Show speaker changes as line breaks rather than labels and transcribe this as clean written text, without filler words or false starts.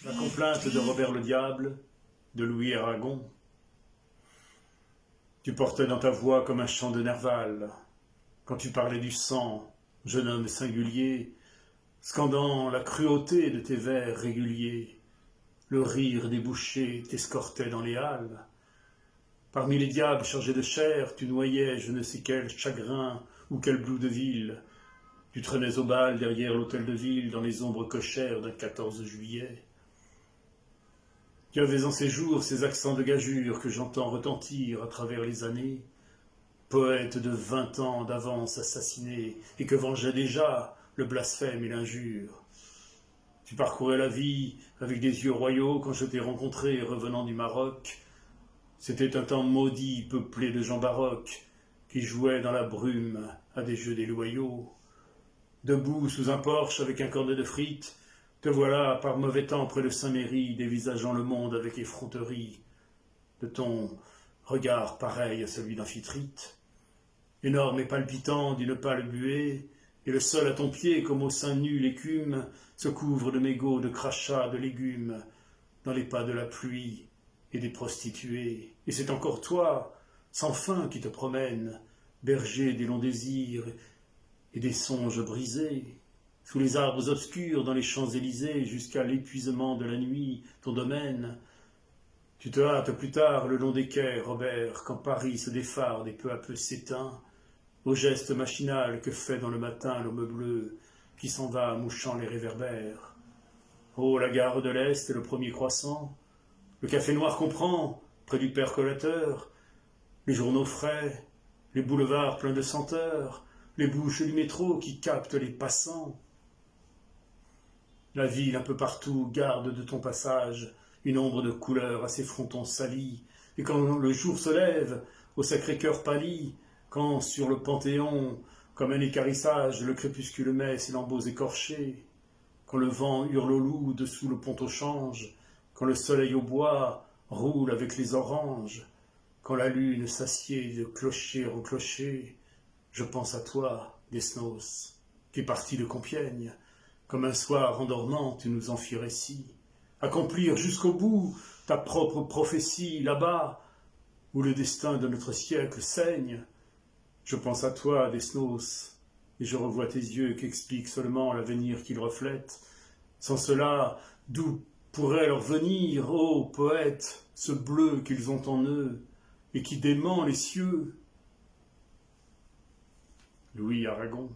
La complainte de Robert le Diable, de Louis Aragon. Tu portais dans ta voix comme un chant de Nerval, quand tu parlais du sang, jeune homme singulier, scandant la cruauté de tes vers réguliers. Le rire des bouchers t'escortait dans les halles. Parmi les diables chargés de chair, tu noyais je ne sais quel chagrin ou quel blou de ville. Tu traînais au bal derrière l'hôtel de ville dans les ombres cochères d'un 14 juillet. Tu avais en ces jours ces accents de gageure que j'entends retentir à travers les années, poète de 20 ans d'avance assassiné, et que vengeait déjà le blasphème et l'injure. Tu parcourais la vie avec des yeux royaux quand je t'ai rencontré revenant du Maroc. C'était un temps maudit peuplé de gens baroques qui jouaient dans la brume à des jeux déloyaux. Debout sous un porche avec un cornet de frites, te voilà par mauvais temps près de Saint-Méry, dévisageant le monde avec effronterie de ton regard pareil à celui d'Amphitrite. Énorme et palpitant d'une pâle buée, et le sol à ton pied comme au sein nu l'écume se couvre de mégots, de crachats, de légumes, dans les pas de la pluie et des prostituées. Et c'est encore toi, sans fin, qui te promènes, berger des longs désirs et des songes brisés, sous les arbres obscurs dans les Champs-Élysées, jusqu'à l'épuisement de la nuit, ton domaine. Tu te hâtes plus tard le long des quais, Robert, quand Paris se défarde et peu à peu s'éteint, au geste machinal que fait dans le matin l'homme bleu, qui s'en va mouchant les réverbères. Oh, la gare de l'Est, le premier croissant, le café noir qu'on prend, près du percolateur, les journaux frais, les boulevards pleins de senteurs, les bouches du métro qui captent les passants. La ville un peu partout garde de ton passage une ombre de couleur à ses frontons salis, et quand le jour se lève, au Sacré-Cœur pâli, quand sur le Panthéon, comme un équarrissage, le crépuscule met ses lambeaux écorchés, quand le vent hurle au loup dessous le pont au change, quand le soleil au bois roule avec les oranges, quand la lune s'assied de clocher en clocher, je pense à toi, Desnos, qui est parti de Compiègne, comme un soir endormant tu nous en fis récit, accomplir jusqu'au bout ta propre prophétie là-bas, où le destin de notre siècle saigne. Je pense à toi, Desnos, et je revois tes yeux qu'expliquent seulement l'avenir qu'ils reflètent. Sans cela, d'où pourrait leur venir, ô poète, ce bleu qu'ils ont en eux, et qui dément les cieux? Louis Aragon.